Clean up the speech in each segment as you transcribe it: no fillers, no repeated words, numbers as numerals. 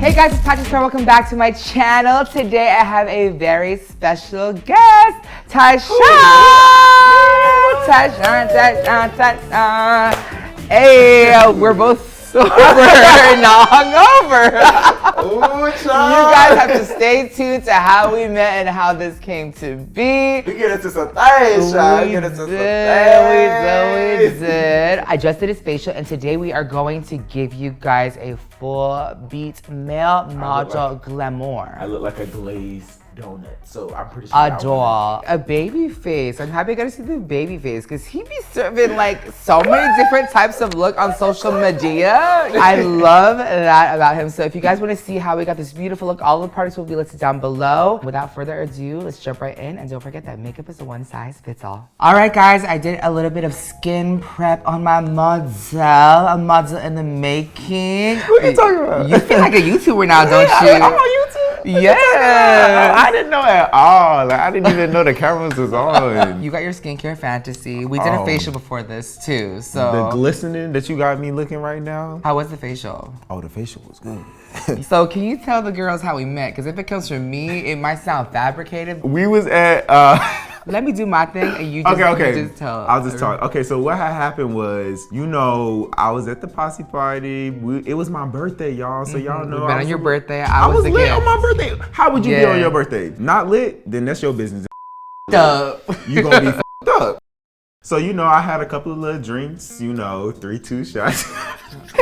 Hey guys, it's PatrickStarrr. Welcome back to my channel. Today I have a very special guest, Tyshon. Hey, we're both sober, not hungover. Ooh, you guys have to stay tuned to how we met and how this came to be. We get into some things, We did. I just did his facial, and today we are going to give you guys a full beat male model glamour. I look like a glazed donut, so I'm pretty sure. A doll. A baby face. I'm happy I got to see the baby face because he be serving like so many different types of look on social media. I love that about him. So if you guys want to see how we got this beautiful look, all the parts will be listed down below. Without further ado, let's jump right in, and don't forget that makeup is a one size fits all. All right guys, I did a little bit of skin prep on my model. A model in the making. What are you talking about? You feel like a YouTuber now, don't you? I'm on YouTube. Yeah. I didn't know at all. Like, I didn't even know the cameras was on. You got your skincare fantasy. We did a facial before this too, so. The glistening that you got me looking right now. How was the facial? Oh, the facial was good. So can you tell the girls how we met? Because if it comes from me, it might sound fabricated. We was at Let me do my thing and you just, okay. You just tell. I'll just talk. Okay, so what had happened was, you know, I was at the posse party. It was my birthday, y'all. So y'all know. We met on your birthday. I was the lit gift. on my birthday. How would you be on your birthday? Not lit? Then that's your business. Duh. You gonna be f***ed up. So, you know, I had a couple of little drinks, you know, 3-2 shots.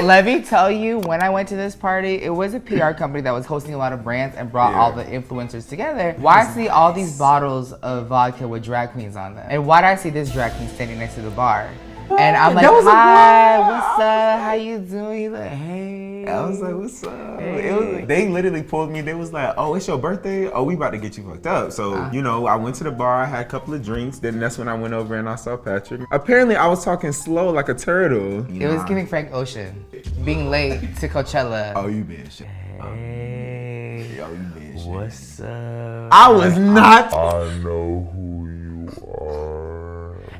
Let me tell you, when I went to this party, it was a PR company that was hosting a lot of brands and brought all the influencers together. Why I see all these bottles of vodka with drag queens on them? And why did I see this drag queen standing next to the bar? And I'm like, hi, what's up? How you doing? He's like, hey. I was like, what's up? Hey. They literally pulled me. They was like, oh, it's your birthday? Oh, we about to get you fucked up. So, you know, I went to the bar, I had a couple of drinks. Then that's when I went over and I saw Patrick. Apparently, I was talking slow like a turtle. It was giving Frank Ocean. Being late to Coachella. Oh, you been shit. Hey. Oh, you been shit. What's up? I was not. I know who you are.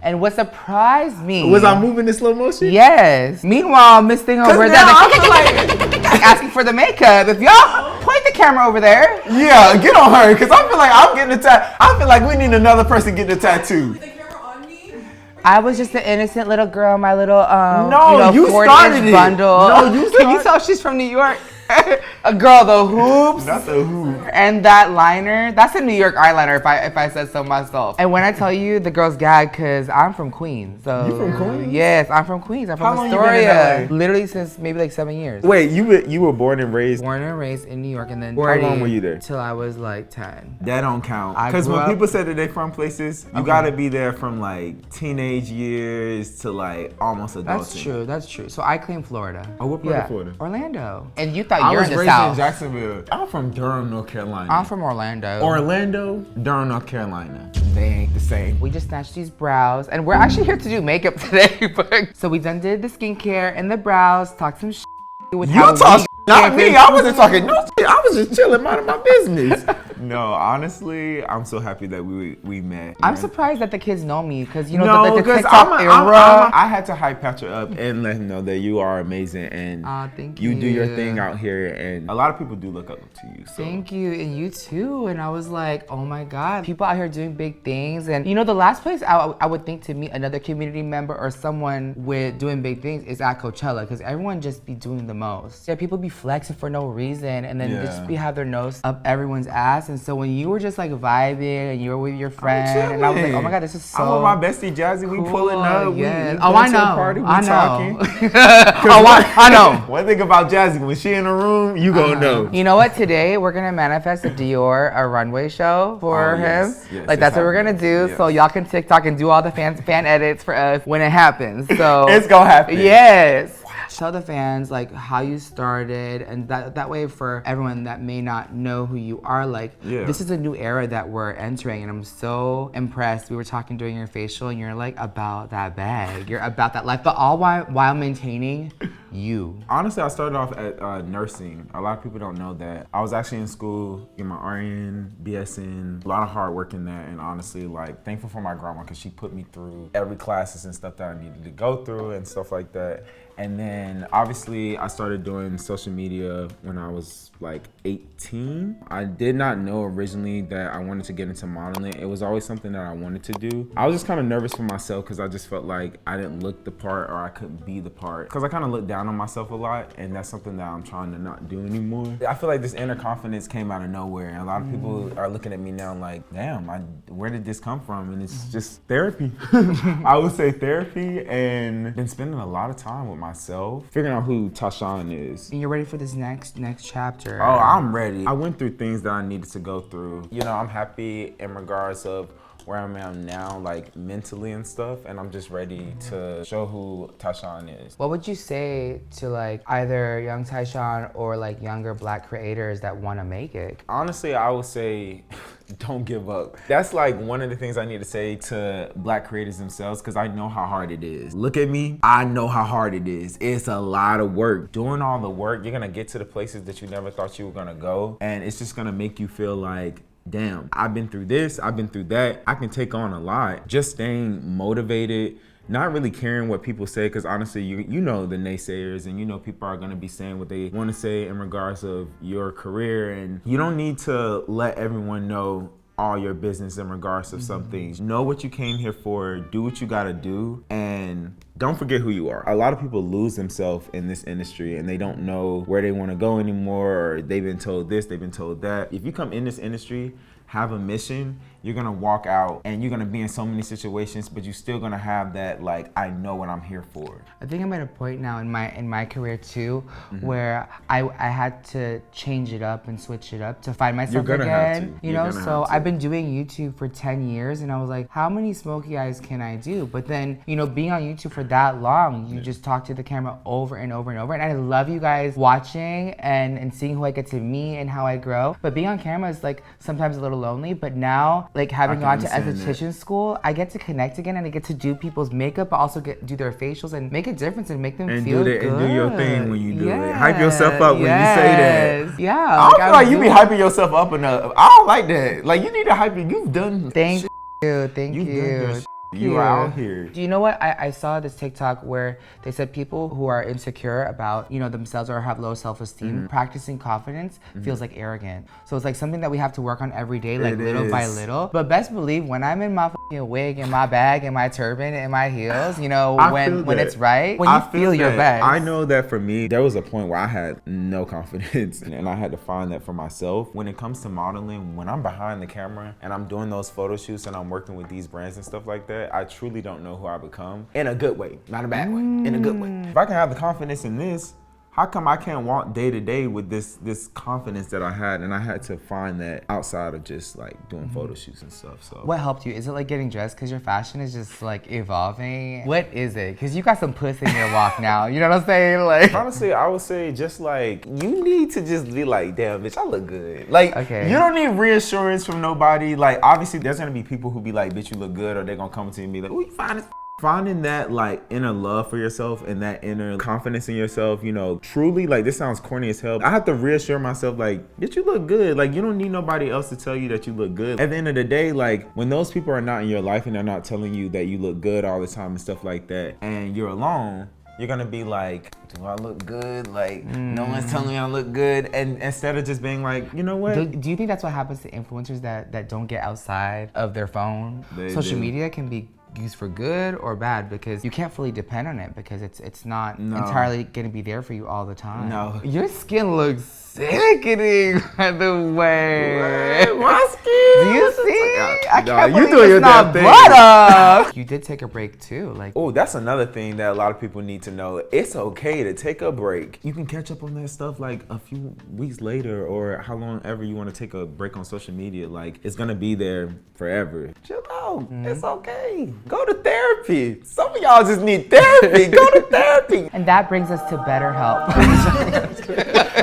And what surprised me Was I moving in slow motion? Yes. Meanwhile, Miss Thing over there, like asking for the makeup. If y'all point the camera over there. Yeah, get on her, cause I feel like I'm getting a tattoo. I feel like we need another person getting a tattoo. The camera on me? I was just an innocent little girl, my little No, you 40-inch started it. bundle. No, you Can you tell she's from New York? A girl, the hoops. Not the hoop. And that liner, that's a New York eyeliner if I said so myself. And when I tell you, the girls gag because I'm from Queens. So You from Queens? Yes, I'm from Queens. I'm from How long you been in Astoria. LA? Literally since maybe like 7 years. Wait, you were born and raised. Born and raised in New York, and then How long were you there? Till I was like 10. That don't count. I Because grew when up- people say that they're from places, you gotta be there from like teenage years to like almost adulthood. That's true. That's true. So I claim Florida. Oh, what part of Florida? Orlando. And you thought I you're was in the raised South. in Jacksonville. I'm from Durham, North Carolina. I'm from Orlando. Orlando, Durham, North Carolina. They ain't the same. We just snatched these brows, and we're actually here to do makeup today. So we done did the skincare and the brows, talked some shit with You how talk we- not me. I wasn't talking no shit. I was just chilling, minding my business. No, honestly, I'm so happy that we met. I'm man. surprised that the kids know me because you know No, the because TikTok era. I had to hype Patrick up and let him know that you are amazing and Thank you do your you. thing out here, and a lot of people do look up to you. So. Thank you, and you too. And I was like, oh my God, people out here doing big things. And you know, the last place I would think to meet another community member or someone with doing big things is at Coachella, because everyone just be doing the most. Yeah, people be flexing for no reason, and then they just be have their nose up everyone's ass. And so when you were just like vibing and you were with your friend, and I was like, oh my God, this is so. I'm with my bestie Jazzy. We pulling up. Yes. We Oh, going I to a know. party. We I know. talking. I know. One thing about Jazzy, when she in the room, you gonna know. You know what? Today we're gonna manifest a Dior, a runway show for him. Yes, Like that's what we're gonna do. Yes. So y'all can TikTok and do all the fan edits for us when it happens. So It's gonna happen. Yes. Tell the fans like how you started, and that way for everyone that may not know who you are, like this is a new era that we're entering, and I'm so impressed. We were talking during your facial, and you're like about that bag, you're about that life, but all while maintaining you. Honestly, I started off at nursing. A lot of people don't know that. I was actually in school, getting my RN, BSN, a lot of hard work in that, and honestly, like, thankful for my grandma because she put me through every classes and stuff that I needed to go through and stuff like that. And then And obviously I started doing social media when I was like 18. I did not know originally that I wanted to get into modeling. It was always something that I wanted to do. I was just kind of nervous for myself because I just felt like I didn't look the part or I couldn't be the part. Because I kind of looked down on myself a lot, and that's something that I'm trying to not do anymore. I feel like this inner confidence came out of nowhere, and a lot of people are looking at me now like, damn, where did this come from? And it's just therapy. I would say therapy, and been spending a lot of time with myself, figuring out who Tyshon is. And you're ready for this next chapter. Oh, I'm ready. I went through things that I needed to go through. You know, I'm happy in regards of where I'm at now, like mentally and stuff, and I'm just ready to show who Tyshon is. What would you say to like either young Tyshon or like younger Black creators that want to make it? Honestly, I would say don't give up. That's like one of the things I need to say to Black creators themselves, because I know how hard it is. Look at me, I know how hard it is. It's a lot of work. Doing all the work, you're gonna get to the places that you never thought you were gonna go, and it's just gonna make you feel like, damn, I've been through this, I've been through that. I can take on a lot. Just staying motivated, not really caring what people say, because honestly, you know the naysayers, and you know people are gonna be saying what they wanna say in regards of your career, and you don't need to let everyone know all your business in regards to some things. Know what you came here for, do what you gotta do, and don't forget who you are. A lot of people lose themselves in this industry and they don't know where they wanna go anymore, or they've been told this, they've been told that. If you come in this industry, have a mission, you're gonna walk out and you're gonna be in so many situations, but you're still gonna have that, like, I know what I'm here for. I think I'm at a point now in my career too, where I had to change it up and switch it up to find myself again. You know, so I've been doing YouTube for 10 years and I was like, how many smoky eyes can I do? But then, you know, being on YouTube for that long, you just talk to the camera over and over and over. And I love you guys watching and seeing who I get to meet and how I grow. But being on camera is like sometimes a little lonely, but now, like having gone to esthetician school, I get to connect again and I get to do people's makeup, but also do their facials and make a difference and make them feel good. And do your thing when you do it. Hype yourself up when you say that. Yeah. I don't feel like you be hyping yourself up enough. I don't like that. Like, you need to hype it. You've done Thank you. Thank you. You are out here. Do you know what? I saw this TikTok where they said people who are insecure about, you know, themselves or have low self-esteem, practicing confidence feels like arrogant. So it's like something that we have to work on every day, like little by little. But best believe when I'm in my fucking wig and my bag and my turban and my heels, you know, when it's right, when you feel your best. I know that for me, there was a point where I had no confidence and I had to find that for myself. When it comes to modeling, when I'm behind the camera and I'm doing those photo shoots and I'm working with these brands and stuff like that, I truly don't know who I become. In a good way, not a bad way, in a good way. If I can have the confidence in this, how come I can't walk day to day with this confidence that I had? And I had to find that outside of just like doing photo shoots and stuff. So what helped you? Is it like getting dressed because your fashion is just like evolving? What is it? Because you got some puss in your walk now. You know what I'm saying? Like, honestly, I would say just like, you need to just be like, damn, bitch, I look good. Like, you don't need reassurance from nobody. Like, obviously, there's gonna be people who be like, bitch, you look good, or they're gonna come to you and be like, oh, you fine as finding that like inner love for yourself and that inner confidence in yourself, you know, truly, like, this sounds corny as hell. I have to reassure myself, like, bitch, you look good. Like, you don't need nobody else to tell you that you look good. At the end of the day, like, when those people are not in your life and they're not telling you that you look good all the time and stuff like that, and you're alone, you're gonna be like, do I look good? Like, no one's telling me I look good. And instead of just being like, you know what? Do you think that's what happens to influencers that don't get outside of their phone? Social media can be used for good or bad, because you can't fully depend on it, because it's not entirely gonna be there for you all the time. No. Your skin looks sickening, by the way. My skin. Do you see? I can't you believe doing your it's not damn thing. butter. You did take a break too, like. Oh, that's another thing that a lot of people need to know. It's okay to take a break. You can catch up on that stuff like a few weeks later, or how long ever you want to take a break on social media. Like, it's gonna be there forever. Chill out. It's okay. Go to therapy. Some of y'all just need therapy. Go to therapy. And that brings us to BetterHelp.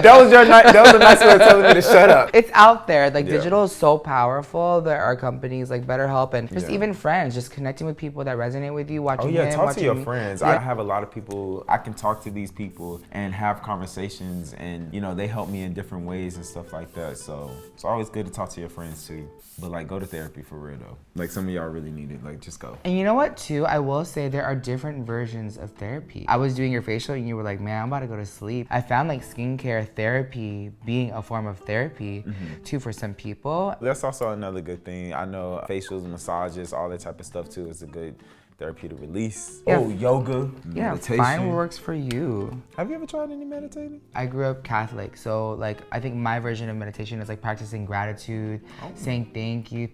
That was your night. was a nice way of telling me to shut up. It's out there. Like Yeah. digital is so powerful. There are companies like BetterHelp and just Yeah. even friends, just connecting with people that resonate with you, watching Oh yeah, him, talk to watching your me. friends. Yeah. I have a lot of people, I can talk to these people and have conversations, and you know, they help me in different ways and stuff like that. So it's always good to talk to your friends too. But like, go to therapy for real though. Like some of y'all really need it, like just go. And you know what too? I will say there are different versions of therapy. I was doing your facial and you were like, man, I'm about to go to sleep. I found like skincare therapy being a form of therapy too for some people. That's also another good thing. I know facials, massages, all that type of stuff too is a good therapy to release. Yeah. Oh, yoga, Yeah, meditation. find what works for you. Have you ever tried any meditating? I grew up Catholic, so like I think my version of meditation is like practicing gratitude, saying thank you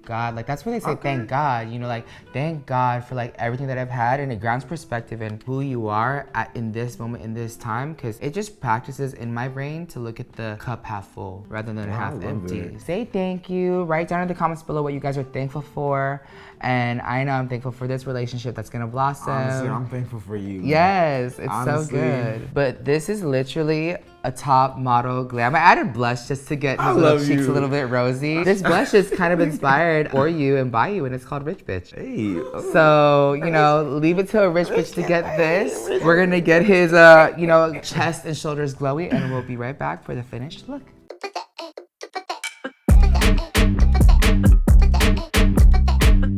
God. Like that's where they say thank God, you know, like thank God for like everything that I've had, and it grounds perspective in who you are in this moment, in this time, because it just practices in my brain to look at the cup half full rather than half love empty. it. Say thank you, write down in the comments below what you guys are thankful for, and I know I'm thankful for this relationship that's gonna blossom. Honestly, I'm thankful for you. Yes, it's Honestly. so good. But this is literally a top model glam. I added blush just to get I his little love cheeks you. a little bit rosy. This blush is kind of inspired for you and by you, and it's called Rich Bitch. Hey. So, you know, leave it to a rich bitch to get this. We're gonna get his, you know, chest and shoulders glowy, and we'll be right back for the finished look.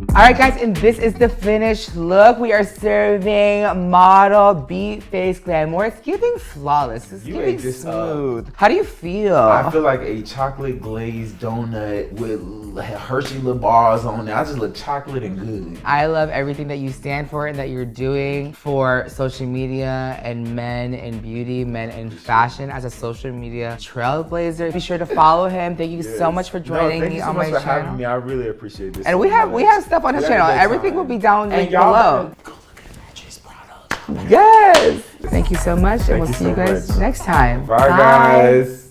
All right, guys, and this is the finished look. We are serving model beat face glamour. It's giving flawless. It's You giving ate this smooth. How do you feel? I feel like a chocolate glazed donut with Hershey little bars on it. I just look chocolate and good. I love everything that you stand for and that you're doing for social media and men in beauty, men in fashion as a social media trailblazer. Be sure to follow him. Thank you so much for joining thank me you so on much my for having channel. me. I really appreciate this. And so we have much. stuff on his We had a channel. good Everything time. will be down And linked y'all below. better go look at Mattress products. Yes. Thank you so much, and we'll you see you so guys much. next time. Bye, guys.